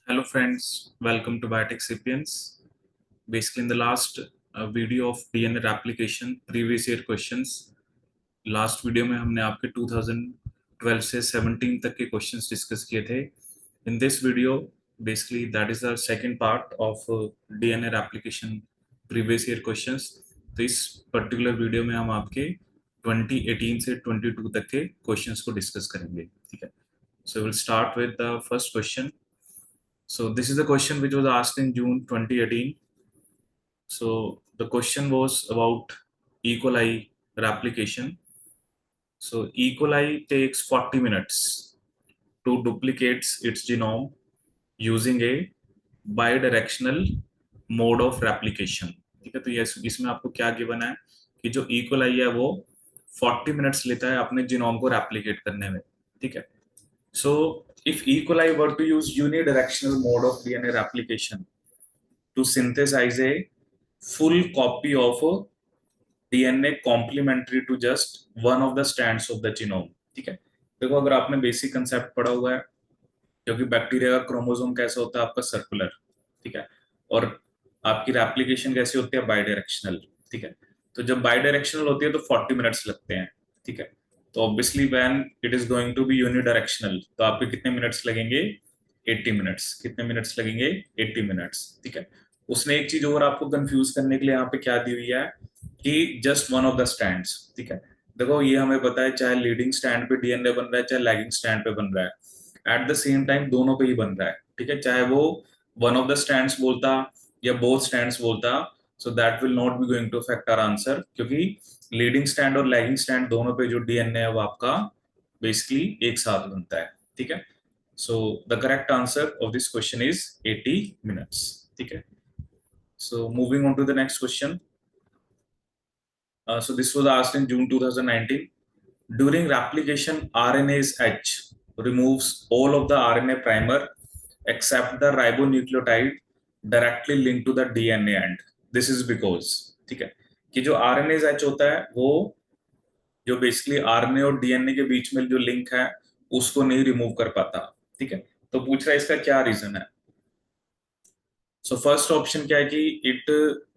Hello friends, welcome to Biotech Sapiens. Basically, in the last video of DNA replication, previous year questions, last video में हमने आपके 2012 से 17 तक के questions discuss किए थे. In this video basically that is the second part of DNA replication previous year questions. तो इस पर्टिकुलर वीडियो में हम आपके 2018 से 22 तक के क्वेश्चंस को डिस्कस करेंगे. ठीक है, so will start with the first question. So this is the question which was asked in June 2018. So the question was about E. coli replication. So E. coli takes 40 minutes to duplicate its genome using a bidirectional mode of replication. ठीक है, तो ये इसमें आपको क्या given है कि जो E. coli है वो 40 मिनट्स लेता है अपने जीनोम को रेप्लिकेट करने में. ठीक है, so if E. coli were to use unidirectional mode of DNA replication to synthesize a full copy of DNA complementary to just one of the strands of the genome. ठीक है, देखो अगर आपने बेसिक कंसेप्ट पढ़ा हुआ है, क्योंकि bacteria का क्रोमोसोम कैसा होता है आपका सर्कुलर. ठीक है, और आपकी रेप्लिकेशन कैसी होती है बाइडायरेक्शनल. ठीक है, तो जब बाइडायरेक्शनल होती है तो 40 मिनट्स लगते हैं. ठीक है, तो obviously when it is going to be unidirectional तो आपके कितने मिनट्स लगेंगे 80 मिनट्स. कितने मिनट्स लगेंगे 80 मिनट्स. ठीक है, उसने एक चीज और आपको कंफ्यूज करने के लिए यहाँ पे क्या दी हुई है कि just one of the stands. ठीक है, देखो ये हमें पता है चाहे लीडिंग स्टैंड पे डीएनए बन रहा है चाहे लैगिंग स्टैंड पे बन रहा है, एट द सेम टाइम दोनों पे ही बन रहा है. ठीक है, चाहे वो वन ऑफ द स्टैंड्स बोलता या बोथ स्टैंड्स बोलता, so that will not be going to affect our answer, क्योंकि लीडिंग स्टैंड और लैगिंग स्टैंड दोनों पे जो डीएनए है वो आपका बेसिकली एक साथ बनता है. ठीक है, so the correct answer of this question is 80 minutes. ठीक है, so moving on to the next question. So this was asked in June 2019. During replication, RNase H removes all of the RNA primer except the ribonucleotide directly linked to the DNA end. This is because, ठीक है, कि जो RNase H होता है वो जो basically RNA और DNA के बीच में जो लिंक है उसको नहीं रिमूव कर पाता. ठीक है, तो पूछ रहा है इसका क्या रीजन है. सो फर्स्ट ऑप्शन क्या है कि it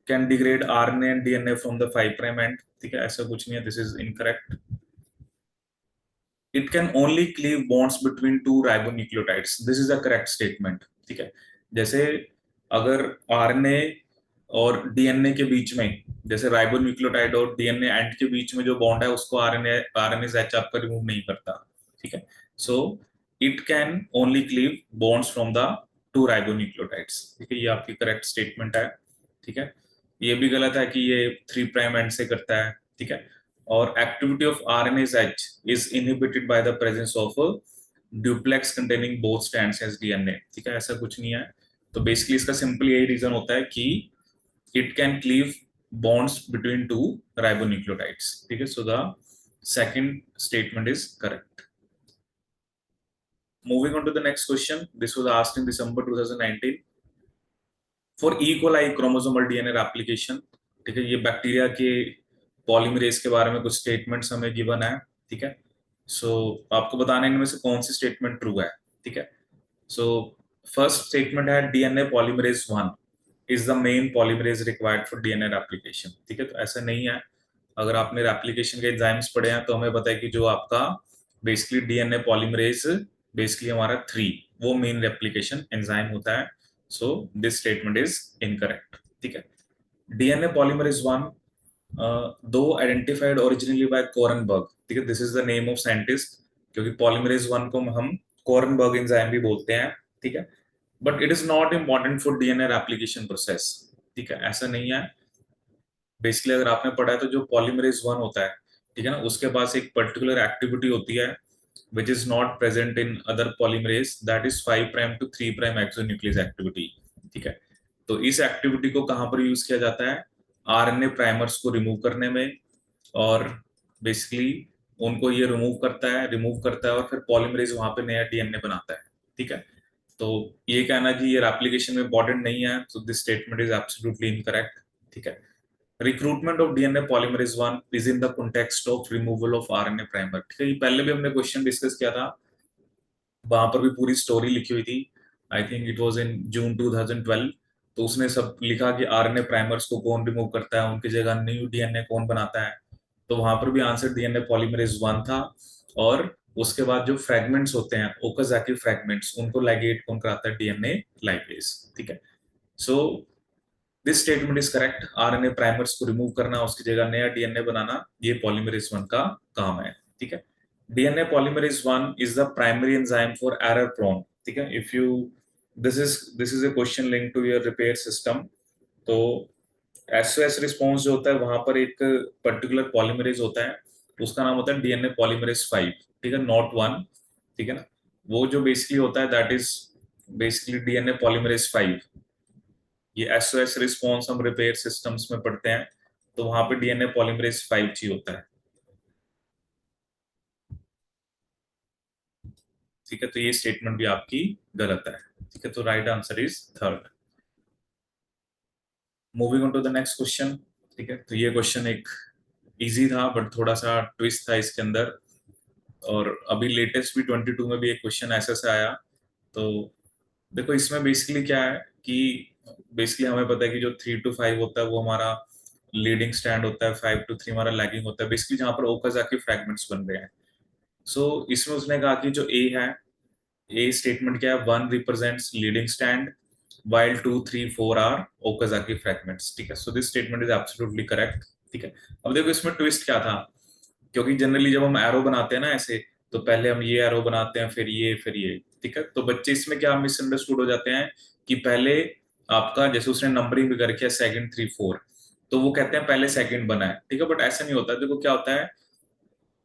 can degrade RNA and DNA from the 5 prime and. ठीक है, ऐसा कुछ नहीं है, this is incorrect. It can only cleave bonds between two ribonucleotides. This is a correct statement. ठीक है, जैसे अगर RNA और DNA के बीच में, जैसे राइबोन्यूक्लियोटाइड और DNA एंड के बीच में जो बॉन्ड है उसको RNase H आपका रिमूव नहीं करता. ठीक है, so it can only cleave bonds from the two ribonucleotides. ठीक है, ये आपकी करेक्ट स्टेटमेंट है. ठीक है, ये भी गलत है कि ये 3 प्राइम एंड से करता है. ठीक है, और activity of RNase H is inhibited by the presence of a duplex containing both strands as DNA. ठीक है, ऐसा कुछ नहीं है. तो बेसिकली इसका सिंपल यही रीजन होता है कि it can cleave bonds between two ribonucleotides. ठीक है, so the second statement is correct. Moving on to the next question. This was asked in December 2019. For E. coli chromosomal DNA replication. ठीक है, ये bacteria के polymerase के बारे में कुछ स्टेटमेंट्स हमें गिवन है. ठीक है, सो आपको बताने इनमें से कौन सी स्टेटमेंट ट्रू है. ठीक है, सो फर्स्ट स्टेटमेंट है DNA polymerase 1 is the main polymerase required for DNA replication. ठीक है, तो ऐसा नहीं है. अगर आपने रेप्लिकेशन के एंजाइम्स पढ़े हैं तो हमें पता है कि जो आपका बेसिकली डीएनए पॉलीमरेज बेसिकली हमारा 3 वो मेन रेप्लिकेशन एंजाइम होता है. So this statement is incorrect. ठीक है, डीएनए पॉलीमरेज 1 दो आइडेंटिफाइड ओरिजिनली बाय कोरनबर्ग. ठीक है, this is the name of scientist, क्योंकि पॉलीमरेज 1 को हम कोरनबर्ग एंजाइम भी बोलते हैं. ठीक है, but it is not important for DNA replication process. ठीक है, ऐसा नहीं है. बेसिकली अगर आपने पढ़ा है तो जो पॉलीमरेज 1 होता है, ठीक है ना, उसके पास एक पर्टिकुलर एक्टिविटी होती है which is not present in other polymerase, that is 5 prime to 3 prime exonuclease activity. ठीक है, तो इस एक्टिविटी को कहां पर यूज किया जाता है आरएनए प्राइमर्स को रिमूव करने में, और बेसिकली उनको ये रिमूव करता है और फिर पॉलीमरेज वहां पे नया डीएनए बनाता है. ठीक है, तो ये कहना कि ये रेप्लिकेशन में इंपॉर्टेंट नहीं है, so this statement is absolutely incorrect. ठीक है, recruitment of DNA polymerase 1 is in the context of removal of RNA primer. ठीक है, ये पहले भी हमने क्वेश्चन डिस्कस किया था, वहां पर भी पूरी स्टोरी लिखी हुई थी. I think it was in June 2012। तो उसने सब लिखा कि आरएनए प्राइमर्स को कौन रिमूव करता है, उनकी जगह न्यू डीएनए कौन बनाता है। तो वहां पर भी आंसर डीएनए पॉलीमरेज 1 था। और उसके बाद जो फ्रेगमेंट्स होते हैं ओकाजाकी फ्रेगमेंट्स, उनको लाइगेट कौन कराता है, डीएनए लाइगेज। ठीक है। So this statement is correct. RNA primers को रिमूव करना, उसकी जगह नया डीएनए बनाना, ये पॉलीमरेज 1 का काम है। ठीक है। DNA polymerase 1 is the primary enzyme for error prone. ठीक है। If you this is a question link to your repair system. तो एसओएस रिस्पॉन्स जो होता है वहां पर एक पर्टिकुलर पॉलीमरेज होता है, उसका नाम होता है डीएनए पॉलीमरेज 5। ठीक है, नॉट 1। ठीक है ना। वो जो बेसिकली होता है that is basically DNA polymerase 5। ये एसओएस रिस्पॉन्स हम रिपेयर सिस्टम्स में पढ़ते हैं, तो वहां पे डीएनए पॉलीमरेज 5 जी होता है। ठीक है, तो ये स्टेटमेंट भी आपकी गलत है। ठीक है, तो right answer is third. Moving on to the next question. ठीक है, तो ये क्वेश्चन एक इजी था बट थोड़ा सा ट्विस्ट था इसके अंदर। और अभी लेटेस्ट भी 22 में भी एक क्वेश्चन ऐसे से आया। तो देखो इसमें बेसिकली क्या है कि बेसिकली हमें पता है कि जो 3 to 5 होता है वो हमारा लीडिंग स्टैंड होता है, 5 to 3 हमारा लैगिंग होता है, बेसिकली जहाँ पर ओकाजाकी फ्रैगमेंट्स बन रहे हैं। सो इसमें उसने कहा कि जो ए है, ए स्टेटमेंट क्या है, 1 represents leading strand while 2 3 4 are Okazaki fragments. ठीक है, so this statement is absolutely correct. ठीक है। अब देखो इसमें ट्विस्ट क्या था, क्योंकि जनरली जब हम एरो बनाते हैं ना ऐसे, तो पहले हम ये एरो बनाते हैं, फिर ये, फिर ये। ठीक है, तो बच्चे इसमें क्या मिसअंडरस्टूड हो जाते हैं कि पहले आपका, जैसे उसने नंबरिंग भी करके है, सेकंड 3 4, तो वो कहते हैं पहले सेकंड बना है। ठीक है, बट ऐसा नहीं होता। देखो क्या होता है,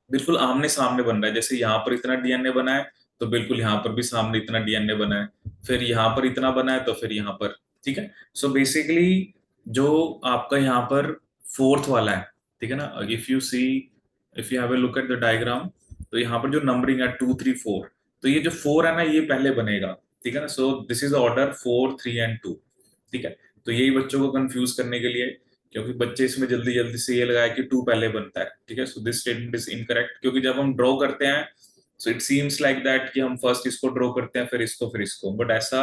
बिल्कुल आमने सामने बन रहा है। जैसे यहाँ पर इतना डीएनए बना है, तो बिल्कुल यहाँ पर भी सामने इतना डीएनए बना है, फिर यहाँ पर इतना बना है, तो फिर यहाँ पर। ठीक है। सो बेसिकली जो आपका यहाँ पर फोर्थ वाला है, ठीक है ना, if you see, if you have a look at the diagram, तो यहाँ पर जो नंबरिंग है 2 3 4, तो ये जो 4 है ना ये पहले बनेगा। ठीक है ना। सो दिस इज ऑर्डर 4 3 and 2। ठीक है। तो यही बच्चों को कंफ्यूज करने के लिए, क्योंकि बच्चे इसमें जल्दी जल्दी से ये लगाया कि 2 पहले बनता है। ठीक है, so this statement is incorrect, क्योंकि जब हम ड्रॉ करते हैं so it seems like that कि हम फर्स्ट इसको ड्रॉ करते हैं, फिर इसको, बट ऐसा,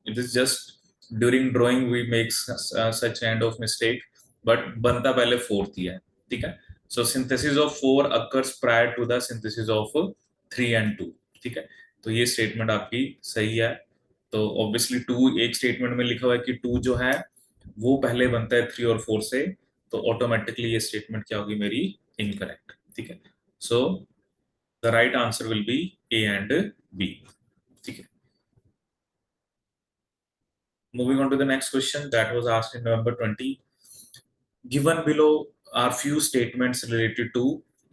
it is just during drawing we make such kind of mistake, but बनता पहले फोर्थ ही है। ठीक है। So synthesis of 4 occurs prior to the synthesis of 3 and 2। ठीक है, तो ये स्टेटमेंट आपकी सही है। तो ऑब्वियसली 2 एक स्टेटमेंट में लिखा हुआ है कि 2 जो है वो पहले बनता है 3 और 4 से, तो ऑटोमेटिकली ये स्टेटमेंट क्या होगी मेरी, इनकरेक्ट। ठीक है। So the right answer will be A and B। ठीक है। Moving on to the next question that was asked in November 20। Given below are few statements related to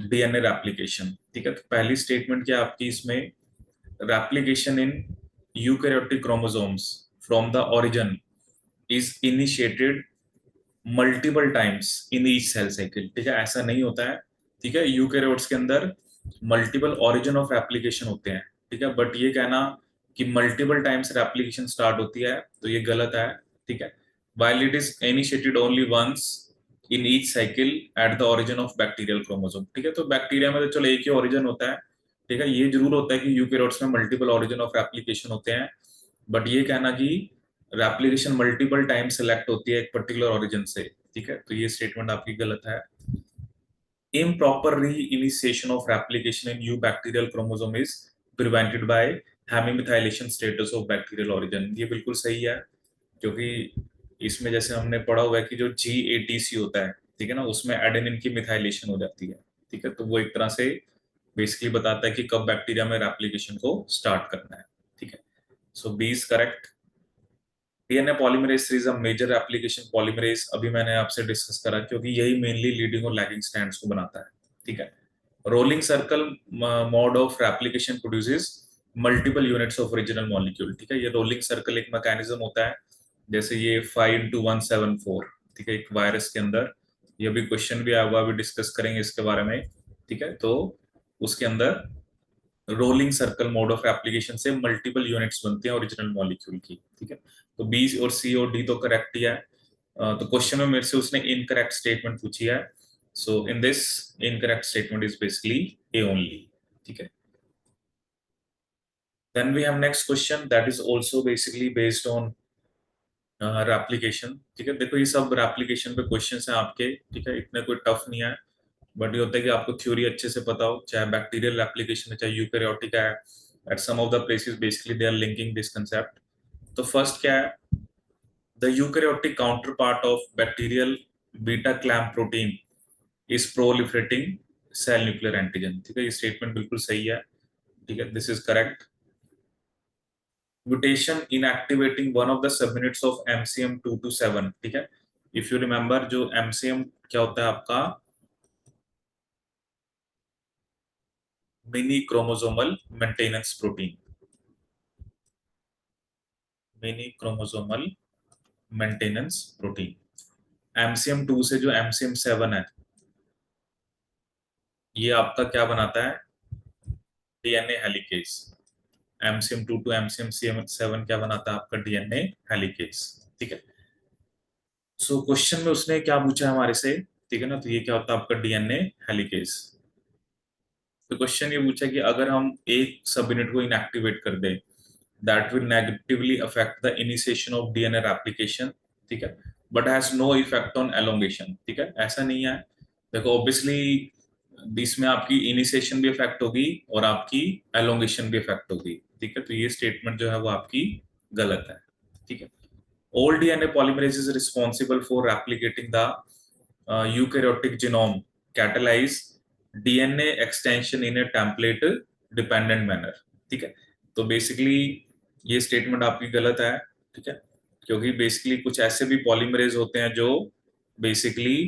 DNA replication. ठीक है, तो पहली स्टेटमेंट क्या आपकी इसमें, replication in eukaryotic chromosomes from the origin is initiated multiple times in each cell cycle. ठीक है, ऐसा नहीं होता है। ठीक है, यूकैरियोट्स के अंदर मल्टीपल ओरिजिन ऑफ एप्लीकेशन होते हैं। ठीक है, बट ये कहना कि मल्टीपल टाइम्स एप्लीकेशन स्टार्ट होती है, तो ये गलत है। ठीक है, while it is initiated only once in each cycle at the origin of bacterial chromosome। ठीक है, तो बैक्टीरिया में तो चलो एक ही ओरिजिन होता है। ठीक है, ये जरूर होता है कि यूकैरियोट्स में मल्टीपल ओरिजिन ऑफ एप्लीकेशन होते हैं, बट ये कहना कि रेप्लिकेशन मल्टीपल टाइम सेलेक्ट होती है एक पर्टिकुलर ओरिजिन से। ठीक है, तो ये स्टेटमेंट आपकी गलत है। improper reinitiation of replication in new bacterial chromosome is prevented by hemimethylation status of bacterial origin। ये बिल्कुल सही है, क्योंकि इसमें जैसे हमने पढ़ा हुआ है कि जो GATC होता है, ठीक है ना, उसमें एडेनिन की मिथाइलेशन हो जाती है। ठीक है, तो वो एक तरह से बेसिकली बताता है कि कब बैक्टीरिया में रेप्लिकेशन को स्टार्ट करना है। ठीक है, so b is correct. DNA polymerase is a major application polymerase, अभी मैंने आपसे डिस्कस करा, क्योंकि यही मेनली लीडिंग और लैगिंग स्ट्रैंड्स को बनाता है। ठीक है, rolling circle mode of replication produces multiple units of original molecule. ठीक है, ये रोलिंग सर्कल एक मैकेनिज्म होता है, जैसे ये 5 into 1 7 4। ठीक है, एक वायरस के अंदर, ये भी क्वेश्चन भी आया हुआ, अभी डिस्कस करेंगे इसके बारे में। ठीक है, तो उसके अंदर rolling circle mode of application से मल्टीपल यूनिट्स बनती हैं ओरिजिनल मॉलिक्यूल की। ठीक है, तो बी और सी और डी तो करेक्ट ही है। तो क्वेश्चन में मेरे से उसने इनकरेक्ट स्टेटमेंट पूछी है। So in this incorrect statement is basically A only. ठीक है, Then we have next question that is also basically based on replication. ठीक है, देखो ये सब replication पे क्वेश्चंस हैं आपके, ठीक है, इतने कोई टफ नहीं है, बट ये होता है कि आपको थ्योरी अच्छे से पता हो, चाहे बैक्टीरियल एप्लीकेशन है चाहे यूकैरियोटिक है, at some of the places basically they are linking this concept. तो फर्स्ट क्या है, the eukaryotic counterpart of bacterial beta clamp protein is proliferating cell nuclear antigen. ठीक है, ये स्टेटमेंट बिल्कुल सही है, ठीक है, this is correct. Mutation in activating one of the subunits of MCM 227. ठीक है, इफ यू रिमेंबर जो एमसीएम क्या होता है आपका, mini chromosomal maintenance protein, mini chromosomal maintenance protein. MCM 2 से जो एमसीएम 7 है, ये आपका क्या बनाता है, DNA helicase. MCM 2 to MCM 7 क्या बनाता है आपका, डीएनए हेलिकेज. ठीक है, सो क्वेश्चन में उसने क्या पूछा है हमारे से, ठीक है ना, तो ये क्या होता है आपका डीएनए हेलिकेज. तो क्वेश्चन ये पूछा कि अगर हम एक सब यूनिट को इनएक्टिवेट कर दें, that will negatively affect the initiation of DNA replication. ठीक है, but has no effect on elongation. ठीक है, ऐसा नहीं है. देखो ऑब्वियसली इसमें आपकी इनिशिएशन भी इफेक्ट होगी और आपकी एलोंगेशन भी इफेक्ट होगी. ठीक है, तो ये स्टेटमेंट जो है वो आपकी गलत है. ठीक है, all DNA polymerase is responsible for replicating the eukaryotic genome, catalyze DNA extension in a template dependent manner. ठीक है, तो बेसिकली ये स्टेटमेंट आपकी गलत है. ठीक है, क्योंकि बेसिकली कुछ ऐसे भी पॉलीमरेज होते हैं जो बेसिकली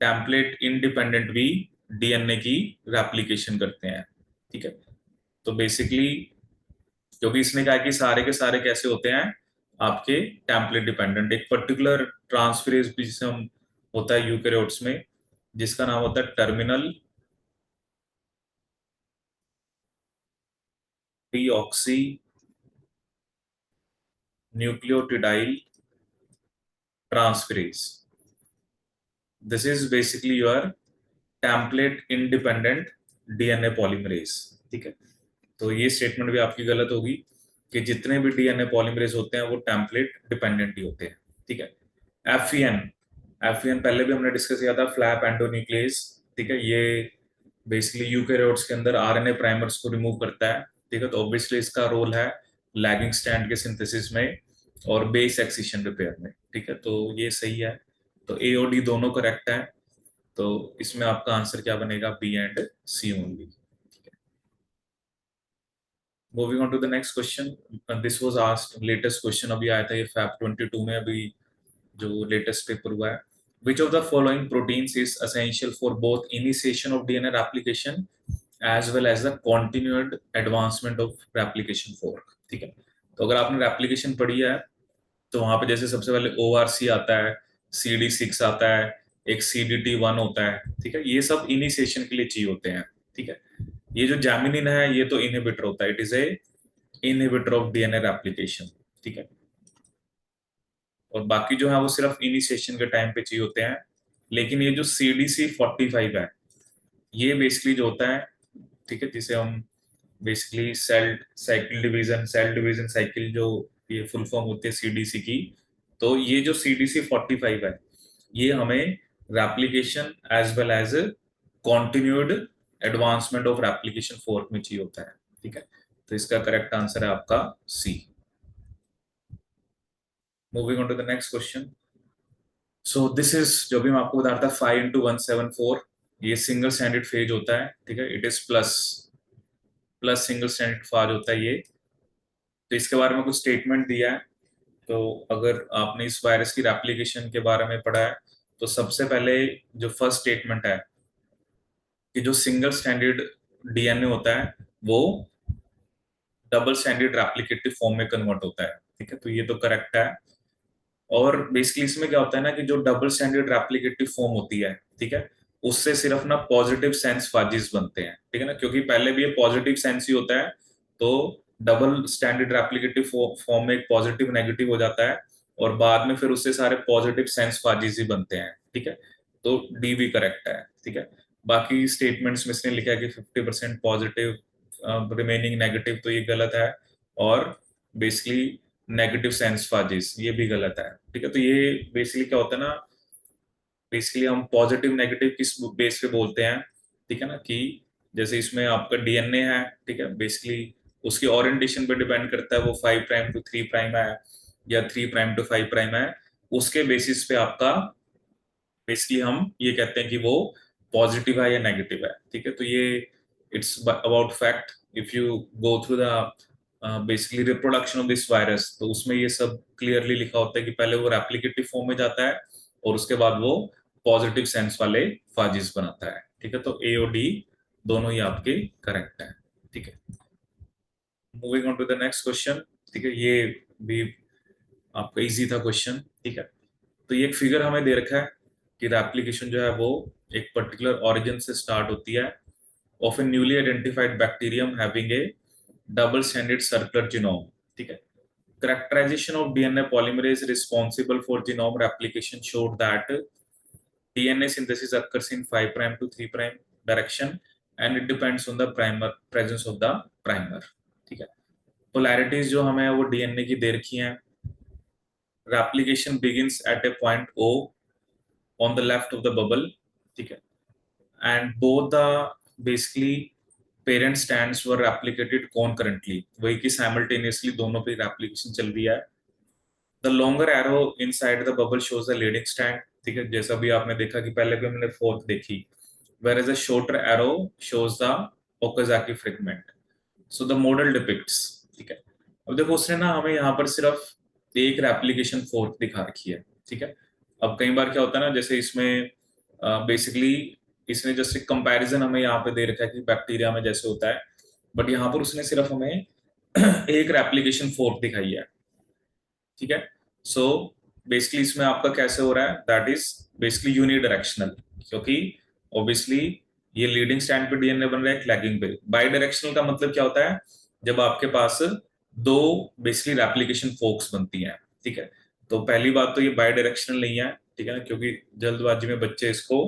टेम्पलेट इंडिपेंडेंट भी डीएनए की रेप्लिकेशन करते हैं. ठीक है, तो बेसिकली क्योंकि इसने कहा कि सारे के सारे कैसे होते हैं आपके टेम्पलेट डिपेंडेंट, एक पर्टिकुलर ट्रांसफरेज भी जिसे हम होता है यूकैरियोट्स में, जिसका नाम होता है terminal deoxy nucleotidyl transferase. This is basically your template independent DNA polymerase. ठीक है, तो ये स्टेटमेंट भी आपकी गलत होगी कि जितने भी डीएनए पॉलीमरेज होते हैं वो टेम्पलेट डिपेंडेंट ही होते हैं. ठीक है, एफईएन, एफईएन पहले भी हमने डिस्कस किया था, फ्लैप एंडोन्यूक्लियस. ठीक है, ये बेसिकली यूकैरियोट्स के अंदर आरएनए प्राइमर्स को रिमूव करता है. ठीक है, तो ऑब्वियसली इसका रोल है लैगिंग स्ट्रैंड के सिंथेसिस में और बेस एक्सिशन रिपेयर में. ठीक है, तो ये सही है, तो ए और डी दोनों करेक्ट है, तो इसमें आपका आंसर क्या बनेगा, B and C only. Moving on to the next question, this was asked, latest question अभी आया था ये फैब 22 में, अभी जो लेटेस्ट पेपर हुआ है. Which of the following proteins is essential for both initiation of DNA replication as well as the continued advancement of replication fork. ठीक है, तो अगर आपने रेप्लिकेशन पढ़ी है तो वहां पे जैसे सबसे पहले ORC आता है, CD6 आता है, एक CDT1 होता है. ठीक है, ये सब इनिशिएशन के लिए चाहिए होते हैं. ठीक है, ये जो जैमिनिन है ये तो इनहिबिटर होता है, it is a inhibitor of DNA replication. ठीक है, और बाकी जो है वो सिर्फ इनिशिएशन के टाइम पे चाहिए होते हैं. लेकिन ये जो CDC45 है, ये बेसिकली जो होता है, ठीक है, जिसे हम बेसिकली सेल डिवीजन साइकिल जो ये फुल फॉर्म होती है सीडीसी की, तो ये जो CDC45 है ये हमें replication as well as continued advancement of replication fork में चाहिए होता है. ठीक है, तो इसका करेक्ट आंसर है आपका C. Moving on to the next question. So this is जो भी मैं आपको बता रहा था 5 into 174, ये सिंगल स्टैंडर्ड फेज होता है. ठीक है, it is plus plus single standard phage होता है ये. तो इसके बारे में कुछ स्टेटमेंट दिया है, तो अगर आपने इस वायरस की रेप्लिकेशन के बारे में पढ़ा है तो सबसे पहले जो फर्स्ट स्टेटमेंट है कि जो सिंगल स्टैंडर्ड डीएनए होता है वो डबल स्टैंडर्ड रेप्लिकेटिव फॉर्म में कन्वर्ट होता है. ठीक है, तो ये तो करेक्ट है. और बेसिकली इसमें क्या होता है ना कि जो डबल स्टैंडर्ड रेप्लिकेटिव फॉर्म होती है, ठीक है, उससे सिर्फ ना पॉजिटिव सेंस फाजिस बनते हैं. ठीक है ना, क्योंकि पहले भी ये पॉजिटिव सेंस ही होता है, तो डबल स्टैंडर्ड रेप्लिकेटिव फॉर्म में एक पॉजिटिव नेगेटिव हो जाता है और बाद में फिर उससे सारे पॉजिटिव सेंस फाजिस ही बनते हैं. ठीक है, तो डी भी करेक्ट है. ठीक है, बाकी स्टेटमेंट्स में इसने लिखा है कि 50% पॉजिटिव रिमेनिंग नेगेटिव, तो ये गलत है. और बेसिकली नेगेटिव सेंस फाजिस, ये भी गलत है। ठीक है, तो ये बेसिकली क्या होता है ना, बेसिकली हम पॉजिटिव नेगेटिव किस बेस पे बोलते हैं, ठीक है ना, कि जैसे इसमें आपका डीएनए है, ठीक है, बेसिकली उसके ओरिएंटेशन पे डिपेंड करता है, वो 5' टू 3' है या 3' टू 5' है, उसके बेसिस पे आपका बेसिकली हम ये कहते हैं कि वो पॉजिटिव है या नेगेटिव है। ठीक है, तो ये it's about fact. If you go through the basically reproduction of this virus, तो उसमें ये सब क्लियरली लिखा होता है कि पहले वो रेप्लिकेटिव फॉर्म में जाता है और उसके बाद वो पॉजिटिव सेंस वाले फाजिस बनाता है। ठीक है, तो ए और डी दोनों ही आपके करेक्ट है। ठीक है, moving on to the next question. ठीक है, ये भी आपका इजी था क्वेश्चन। ठीक है, तो ये एक फिगर हमें दे रखा है कि रेप्लिकेशन जो है वो एक पर्टिकुलर ओरिजिन से स्टार्ट होती है of A newly identified bacterium having A double standard circular genome. ठीक है, characterization of DNA polymerase responsible for genome replication showed that DNA synthesis occurs in 5' to 3' direction and it depends on the primer presence of the primer। ठीक है, polarities जो हमें वो DNA की दे रखी हैं। replication begins at a point O on the left of the bubble। ठीक है, and both the basically parent strands were replicated concurrently, वही कि simultaneously दोनों पे replication चल रही है। The longer arrow inside the bubble shows the leading stand. ठीक है, जैसा भी आपने देखा कि पहले भी हमने फोर्थ देखी, where is a shorter arrow shows the Okazaki fragment. So the model depicts. ठीक है, अब देखो उसने ना हमें यहाँ पर सिर्फ एक रेप्लिकेशन फोर्थ दिखा रखी है। ठीक है, अब कई बार क्या होता है ना, जैसे इसमें बेसिकली इसने जैसे कंपैरिजन हमें यहाँ पे दे रखा है कि बैक्टीरिया में जैसे होता है, बट यहाँ पर उसने सिर्फ हमें एक रेप्लिकेशन फोर्थ दिखाई है। ठीक है, सो बेसिकली इसमें आपका कैसे हो रहा है, दैट इज बेसिकली यूनिडायरेक्शनल, क्योंकि ऑब्वियसली ये लीडिंग स्टैंड पे डीएनए बन रहा है, लैगिंग पे। बाई डायरेक्शनल का मतलब क्या होता है, जब आपके पास दो बेसिकली रेप्लिकेशन फोर्क्स बनती हैं। ठीक है, तो पहली बात तो ये बाई डायरेक्शनल नहीं है। ठीक है ना, क्योंकि जल्दबाजी में बच्चे इसको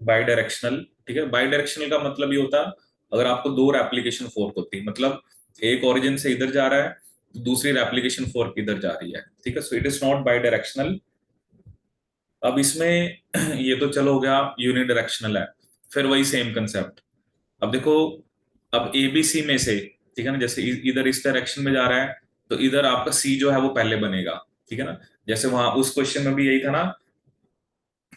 बाई डायरेक्शनल, ठीक है, बाई डायरेक्शनल का मतलब ये होता अगर आपको दो रेप्लिकेशन फोर्क होती, मतलब एक ओरिजिन से इधर जा रहा है, दूसरी रेप्लिकेशन फोर्क इधर जा रही है। ठीक है, so it is not by directional. अब इसमें ये तो चलो हो गया यूनिडायरेक्शनल है। फिर वही सेम कंसेप्ट, अब देखो, अब एबीसी में से, ठीक है ना, जैसे इधर इस डायरेक्शन में जा रहा है, तो इधर आपका सी जो है वो पहले बनेगा। ठीक है ना, जैसे वहां उस क्वेश्चन में भी यही था ना,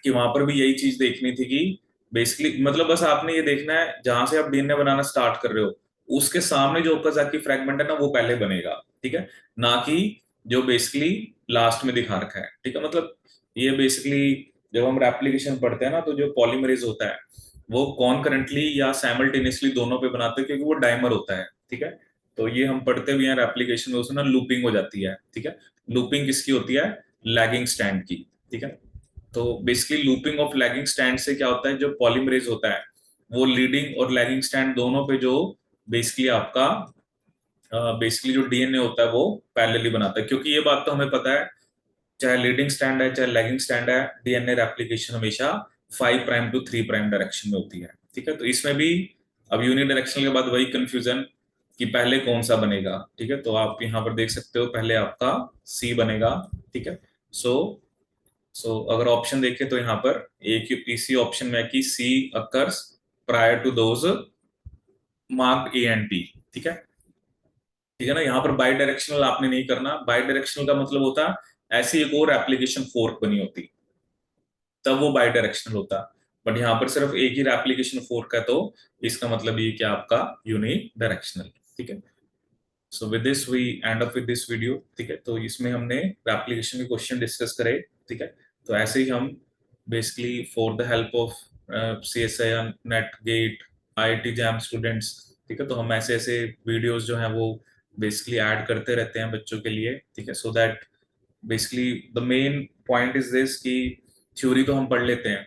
कि वहां पर भी यही चीज देखनी थी कि बेसिकली मतलब बस आपने ये देखना है जहां से आप डीएनए बनाना स्टार्ट कर रहे हो, उसके सामने जो ओकाजाकी फ्रैगमेंट है ना वो पहले बनेगा। ठीक है, ना कि जो बेसिकली लास्ट में दिखा रखा है। ठीक है, मतलब ये बेसिकली जब हम रेप्लिकेशन पढ़ते हैं ना, तो जो पॉलीमरेज होता है वो कॉन्करेंटली या साइमल्टेनियसली दोनों पे बनाते हैं, क्योंकि वो डाइमर होता है। ठीक है, तो ये हम पढ़ते भी हैं रेप्लिकेशन में, उसमें ना लूपिंग हो जाती है। ठीक है, लूपिंग किसकी होती है, लैगिंग स्टैंड की। ठीक है, तो basically looping of lagging stand से क्या होता है, जो पॉलीमरेज होता है वो लीडिंग और लैगिंग स्टैंड दोनों पे जो बेसिकली आपका बेसिकली जो डीएनए होता है वो पैरेलली बनाता है। क्योंकि ये बात तो हमें पता है, चाहे लीडिंग स्टैंड है चाहे लैगिंग स्टैंड है, डीएनए रेप्लिकेशन हमेशा 5' टू 3' डायरेक्शन में होती है। ठीक है, तो इसमें भी अब यूनिडायरेक्शनल के बाद वही कंफ्यूजन कि पहले कौन सा बनेगा। ठीक है, तो आप यहाँ पर देख सकते हो पहले आपका सी बनेगा। ठीक है, सो अगर ऑप्शन देखें तो यहाँ पर एक इसी ऑप्शन में है कि C occurs prior to those marked A and B. ठीक है, ठीक है ना, यहाँ पर बाई डायरेक्शनल आपने नहीं करना। बाई डायरेक्शनल का मतलब होता ऐसी एक और एप्लीकेशन फोर्क बनी होती, तब वो बाई डायरेक्शनल होता। बट यहाँ पर सिर्फ एक ही एप्लीकेशन फोर्क है, तो इसका मतलब ये कि आपका यूनि डायरेक्शनल। ठीक है, so with this we end up with this video. ठीक है, तो इसमें हमने एप्लीकेशन के क्वेश्चन डिस्कस करे। ठीक है, तो ऐसे ही हम basically for the help of C S I NET GATE IIT JAM students, ठीक है, तो हम ऐसे ऐसे वीडियोस जो हैं वो बेसिकली ऐड करते रहते हैं बच्चों के लिए। ठीक है, so that basically the main point is this कि थ्योरी तो हम पढ़ लेते हैं,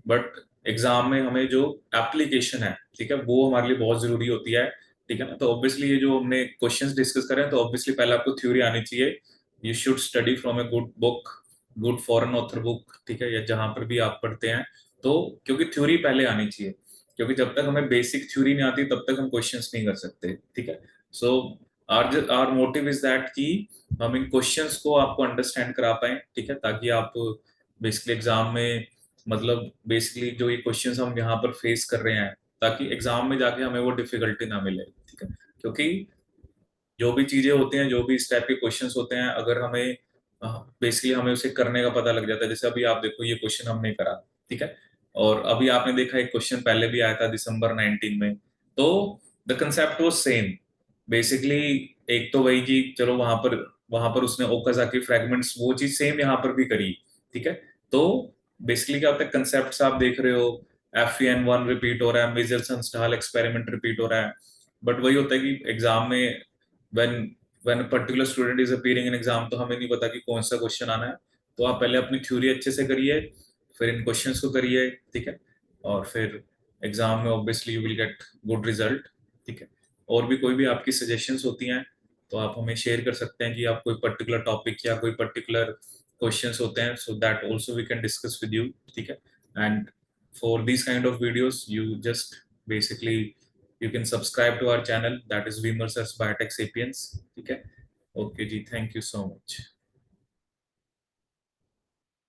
बट एग्जाम में हमें जो एप्लीकेशन है, ठीक है, वो हमारे लिए बहुत जरूरी होती है। ठीक है ना, तो ऑब्वियसली ये जो हमने क्वेश्चंस डिस्कस करे हैं, तो ऑब्वियसली पहले आपको थ्योरी आनी चाहिए। You should study from a good book, good foreign author book. ठीक है, या जहां पर भी आप पढ़ते हैं, तो क्योंकि थ्योरी पहले आनी चाहिए, क्योंकि जब तक हमें बेसिक थ्योरी नहीं आती तब तक हम क्वेश्चंस नहीं कर सकते। ठीक है, सो आर मोटिव इज दैट कि हम इन क्वेश्चंस को आपको अंडरस्टैंड करा पाए, ठीक है, ताकि आप बेसिकली एग्जाम में, मतलब बेसिकली जो ये क्वेश्चंस हम यहाँ पर फेस कर रहे हैं, ताकि एग्जाम में जाके हमें वो डिफिकल्टी ना मिले, ठीक है। क्योंकि जो भी चीजें होती हैं, जो भी इस टाइप के क्वेश्चंस होते हैं, अगर हमें बेसिकली हमें उसे करने का पता लग जाता है, जैसे अभी आप देखो ये क्वेश्चन हमने करा, ठीक है, और अभी आपने देखा एक क्वेश्चन पहले भी आया था दिसंबर 19 में, तो the concept was same basically. एक तो वही कि चलो वहां पर उसने ओकाजाकी फ्रैगमेंट्स वो चीज सेम यहाँ पर भी करी, ठीक है। तो बेसिकली क्या होता है, कंसेप्ट आप देख रहे हो, FEN1 रिपीट हो रहा है, मिचेल्सन स्टाल एक्सपेरिमेंट रिपीट हो रहा है, बट वही होता है कि एग्जाम में when when a particular student is appearing in exam, तो हमें नहीं पता कि कौन सा क्वेश्चन आना है। तो आप पहले अपनी थ्योरी अच्छे से करिए, फिर इन क्वेश्चंस को करिए, ठीक है, और फिर एग्जाम में obviously you will get good result, ठीक है। और भी कोई भी आपकी सजेशंस होती हैं तो आप हमें शेयर कर सकते हैं कि आप कोई पर्टिकुलर टॉपिक या कोई पर्टिकुलर क्वेश्चंस होते हैं, so that also we can discuss with you, ठीक है। And for these kind of videos you just basically you can subscribe to our channel, that is Vimersers Biotech Sapiens, ठीक है। Okay जी, thank you so much.